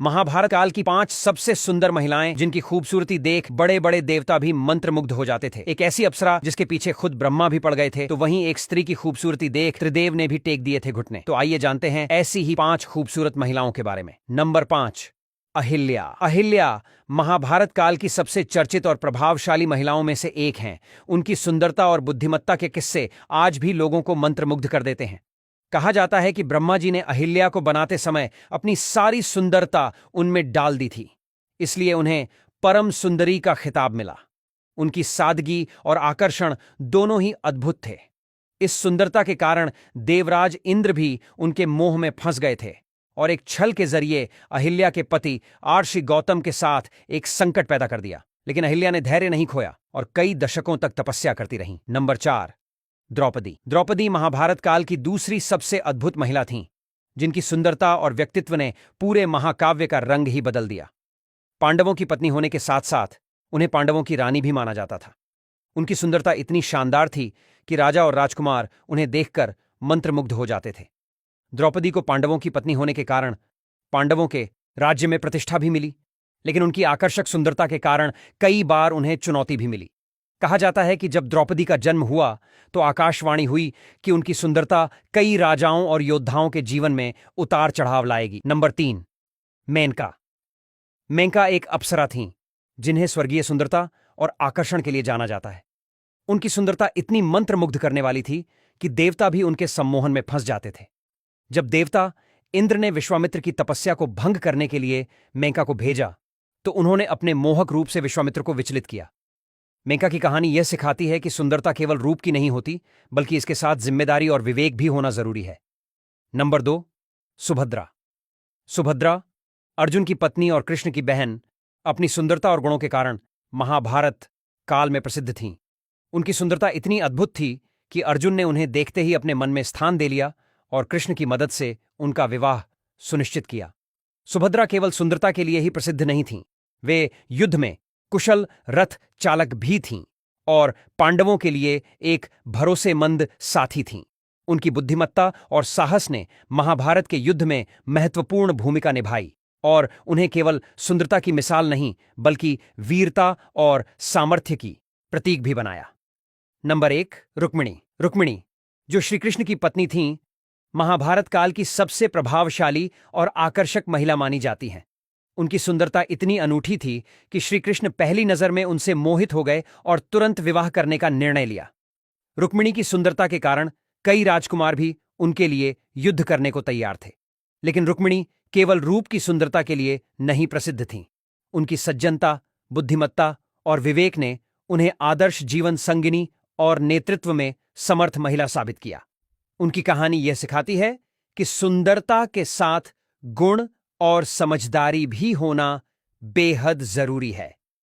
महाभारत काल की 5 सबसे सुंदर महिलाएं जिनकी खूबसूरती देख बड़े बड़े देवता भी मंत्रमुग्ध हो जाते थे। एक ऐसी अप्सरा जिसके पीछे खुद ब्रह्मा भी पड़ गए थे, तो वहीं एक स्त्री की खूबसूरती देख त्रिदेव ने भी टेक दिए थे घुटने। तो आइए जानते हैं ऐसी ही 5 खूबसूरत महिलाओं के बारे में। नंबर 5, अहिल्या। अहिल्या महाभारत काल की सबसे चर्चित और प्रभावशाली महिलाओं में से एक हैं। उनकी सुंदरता और बुद्धिमत्ता के किस्से आज भी लोगों को मंत्रमुग्ध कर देते हैं। कहा जाता है कि ब्रह्मा जी ने अहिल्या को बनाते समय अपनी सारी सुंदरता उनमें डाल दी थी, इसलिए उन्हें परम सुंदरी का खिताब मिला। उनकी सादगी और आकर्षण दोनों ही अद्भुत थे। इस सुंदरता के कारण देवराज इंद्र भी उनके मोह में फंस गए थे और एक छल के जरिए अहिल्या के पति आर्षि गौतम के साथ एक संकट पैदा कर दिया। लेकिन अहिल्या ने धैर्य नहीं खोया और कई दशकों तक तपस्या करती रहीं। नंबर 4, द्रौपदी। द्रौपदी महाभारत काल की दूसरी सबसे अद्भुत महिला थीं, जिनकी सुंदरता और व्यक्तित्व ने पूरे महाकाव्य का रंग ही बदल दिया। पांडवों की पत्नी होने के साथ साथ उन्हें पांडवों की रानी भी माना जाता था। उनकी सुंदरता इतनी शानदार थी कि राजा और राजकुमार उन्हें देखकर मंत्रमुग्ध हो जाते थे। द्रौपदी को पांडवों की पत्नी होने के कारण पांडवों के राज्य में प्रतिष्ठा भी मिली, लेकिन उनकी आकर्षक सुंदरता के कारण कई बार उन्हें चुनौती भी मिली। कहा जाता है कि जब द्रौपदी का जन्म हुआ तो आकाशवाणी हुई कि उनकी सुंदरता कई राजाओं और योद्धाओं के जीवन में उतार चढ़ाव लाएगी। नंबर 3, मेनका। मेनका एक अप्सरा थीं, जिन्हें स्वर्गीय सुंदरता और आकर्षण के लिए जाना जाता है। उनकी सुंदरता इतनी मंत्रमुग्ध करने वाली थी कि देवता भी उनके सम्मोहन में फंस जाते थे। जब देवता इंद्र ने विश्वामित्र की तपस्या को भंग करने के लिए मेनका को भेजा, तो उन्होंने अपने मोहक रूप से विश्वामित्र को विचलित किया। मेनका की कहानी यह सिखाती है कि सुंदरता केवल रूप की नहीं होती, बल्कि इसके साथ जिम्मेदारी और विवेक भी होना जरूरी है। नंबर 2, सुभद्रा। सुभद्रा अर्जुन की पत्नी और कृष्ण की बहन अपनी सुंदरता और गुणों के कारण महाभारत काल में प्रसिद्ध थीं। उनकी सुंदरता इतनी अद्भुत थी कि अर्जुन ने उन्हें देखते ही अपने मन में स्थान दे लिया और कृष्ण की मदद से उनका विवाह सुनिश्चित किया। सुभद्रा केवल सुंदरता के लिए ही प्रसिद्ध नहीं थीं, वे युद्ध में कुशल रथ चालक भी थीं और पांडवों के लिए एक भरोसेमंद साथी थीं। उनकी बुद्धिमत्ता और साहस ने महाभारत के युद्ध में महत्वपूर्ण भूमिका निभाई और उन्हें केवल सुंदरता की मिसाल नहीं, बल्कि वीरता और सामर्थ्य की प्रतीक भी बनाया। नंबर 1, रुक्मिणी। रुक्मिणी, जो श्रीकृष्ण की पत्नी थीं, महाभारत काल की सबसे प्रभावशाली और आकर्षक महिला मानी जाती हैं। उनकी सुंदरता इतनी अनूठी थी कि श्रीकृष्ण पहली नजर में उनसे मोहित हो गए और तुरंत विवाह करने का निर्णय लिया। रुक्मिणी की सुंदरता के कारण कई राजकुमार भी उनके लिए युद्ध करने को तैयार थे। लेकिन रुक्मिणी केवल रूप की सुंदरता के लिए नहीं प्रसिद्ध थीं। उनकी सज्जनता, बुद्धिमत्ता और विवेक ने उन्हें आदर्श जीवन संगिनी और नेतृत्व में समर्थ महिला साबित किया। उनकी कहानी यह सिखाती है कि सुंदरता के साथ गुण और समझदारी भी होना बेहद जरूरी है।